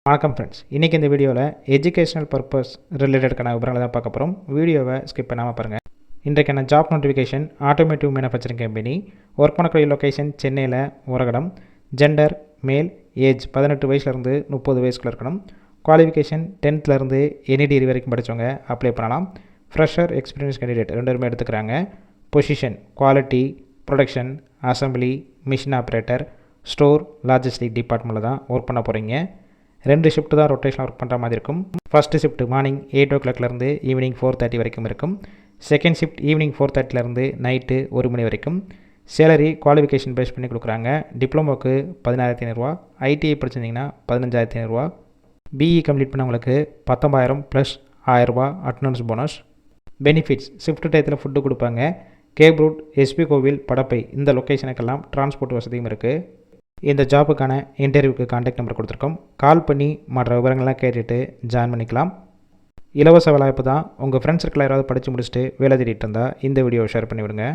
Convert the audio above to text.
வணக்கம் ஃப்ரெண்ட்ஸ், இன்றைக்கி இந்த வீடியோவில் எஜுகேஷனல் பர்பஸ் ரிலேட்டடுக்கான விவரங்களை தான் பார்க்க போகிறோம். வீடியோவை ஸ்கிப் பண்ணாமல் பாருங்கள். இன்றைக்கான job notification automotive manufacturing company. Work பண்ணக்கூடிய லொக்கேஷன் சென்னையில் உரகடம். ஜெண்டர் மேல், ஏஜ் 18 வயசுலேருந்து 30 வயசுக்குள்ள இருக்கணும். குவாலிஃபிகேஷன் 10th எனி டிகிரி வரைக்கும் படித்தவங்க அப்ளை பண்ணலாம். ஃப்ரெஷர், எக்ஸ்பீரியன்ஸ் கேண்டிடேட் 2 பேருமே எடுத்துக்கிறாங்க. Position quality, production, assembly, machine operator, store, logistic டிபார்ட்மெண்ட்டில் தான் ஒர்க் பண்ண போகிறீங்க. 2 ஷிஃப்ட் தான் ரொட்டேஷன் ஒர்க் பண்ணுற மாதிரி இருக்கும். ஃபஸ்ட்டு ஷிஃப்ட் மார்னிங் 8 o'clockலேருந்து ஈவினிங் 4:30 வரைக்கும் இருக்கும். செகண்ட் ஷிஃப்ட் ஈவினிங் 4:30லேருந்து நைட்டு 1 மணி வரைக்கும். சேலரி குவாலிஃபிகேஷன் பேஸ் பண்ணி கொடுக்குறாங்க. டிப்ளமோக்கு 16,500, ஐடிஐ படிச்சிருந்தீங்கன்னா 15,500, பிஇ கம்ப்ளீட் பண்ணவங்களுக்கு 19,000 plus 1,000 attendance bonus. Benefits: shift டயத்தில் ஃபுட்டு கொடுப்பாங்க. கேப் ரூட், எஸ்பி கோவில், படப்பை இந்த லொக்கேஷனுக்கெல்லாம் டிரான்ஸ்போர்ட் வசதியும் இருக்குது. இந்த ஜாப்புக்கான இன்டர்வியூக்கு கான்டாக்ட் நம்பர் கொடுத்துருக்கோம். கால் பண்ணி மற்ற விவரங்கள்லாம் கேட்டுட்டு ஜாயின் பண்ணிக்கலாம். இலவச வேலைவாய்ப்பு தான். உங்கள் ஃப்ரெண்ட்ஸ் சர்க்கிள் யாராவது படித்து முடிச்சுட்டு வேலை தேடிட்டு இருந்தால் இந்த வீடியோவை ஷேர் பண்ணிவிடுங்க.